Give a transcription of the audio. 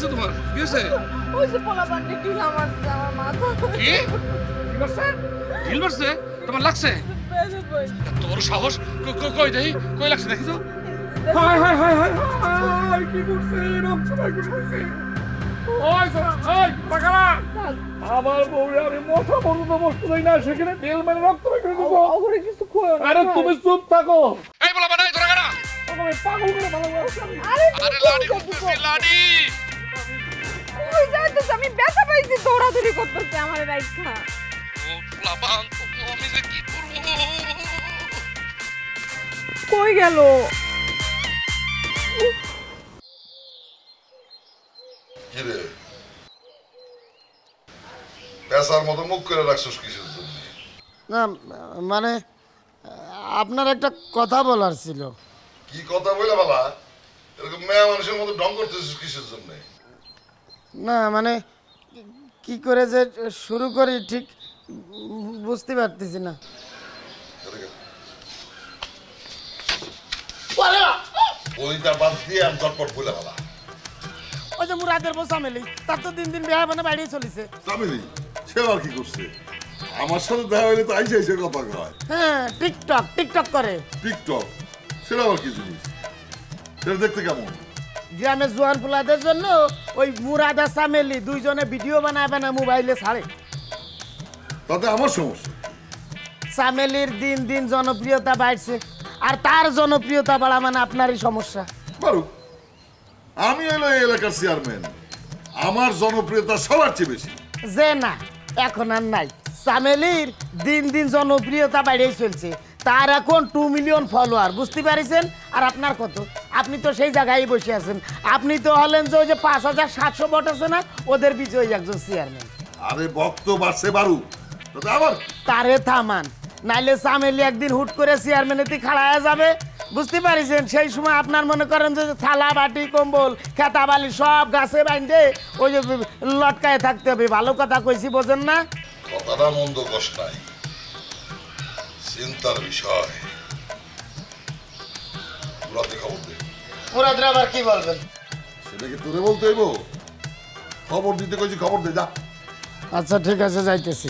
হয়েছে তোমার? কি হয়েছে? ওই যে পোলা পান্ডে ঢিলা মারছে আমার মাথা। কি করছে? ঢিল মারছে? তোমার লাগছে? তোর সাহস? কই দেই, কই লাগছে দেখি তো। High high high high high, কি করছে? রক্ত বাইকে করছে। ওই ওই পাকালা, আমার বউরে আমি মোটা পর্যন্ত বস্তু দেই না, সেখানে ঢিল মেরে রক্ত বাইকে দিছো। ওরে কিছু কইও না। আরে তুমি চুপ থাকো। এই বলা বানাই ধরে গেলা। তুমি পাগল করে ভালো করছো। আরে লাডি করতেছি, লাডি। কই যাইতেছ? আমি ব্যথা পাইছি, দৌড়াদৌড়ি করতেছে আমার রাইখা। ও লাবান, আমি যে কি করব? কই গেল? কিরে পেশার মতো মুখ করে রাখছিস কিসের জন্য? না মানে আপনার একটা কথা বলার ছিল। কি কথা বলে বাবা? এরকম মেয়ে মানুষের মতো ঢং করতেছিস কিসের জন্য? না মানে কি করে যে শুরু করি ঠিক বুঝতে পারতেছি না। ওইটা বাদ দিয়ে আমি চটপট বলে বাবা। ওই যে মুরাদের বউ সামেলি, তার তো দিন দিন বিয়ে মানে বাড়িয়ে চলেছে। সামিলি সে আর কি করছে? আমার সাথে দেখা হইলে তো আইসে আইসে কথা কয়। হ্যাঁ টিকটক টিকটক করে। টিকটক সেটা আবার কি জিনিস? সেটা দেখতে কেমন? গ্রামের জোয়ান পোলাদের জন্য ওই মুরাদ আর সামেলি দুইজনে ভিডিও বানায় বানায় মোবাইলে ছাড়ে। তাতে আমার সমস্যা। সামেলির দিন দিন জনপ্রিয়তা বাড়ছে, আর তার জনপ্রিয়তা বাড়া মানে আপনারই সমস্যা। বারু আমি হলো এই এলাকার চেয়ারম্যান, আমার জনপ্রিয়তা সবার চেয়ে বেশি। যে না এখন আর নাই, সামেলির দিন দিন জনপ্রিয়তা বাড়িয়ে চলছে, তার এখন 2 মিলিয়ন ফলোয়ার, বুঝতে পারিছেন? আর আপনার কত? আপনি তো সেই জায়গায় বসে আছেন, আপনি তো হলেন যে ওই যে 5700 ভোট আছে না, ওদের বিজয়ী একজন চেয়ারম্যান। আরে ভক্ত বাড়ছে বারু, তাতে আবার তারে থামান, নাইলে সামেলি একদিন হুট করে চেয়ারম্যানেতে খাড়ায় যাবে, বুঝতে পারিছেন? সেই সময় আপনার মনে করেন যে থালা বাটি কম্বল খেতা বালি সব গাছে বাইন্ধে ওই যে লটকায় থাকতে হবে। ভালো কথা কইছি, বোঝেন না? কথাটা মন্দ কষ নাই, চিন্তার বিষয়। রাতে খবর দে। মুরাদরা আবার কি বলবেন? সেটা কি তোরে বলতে হইব? খবর দিতে কইছি, খবর দে যা। আচ্ছা ঠিক আছে, যাইতেছি।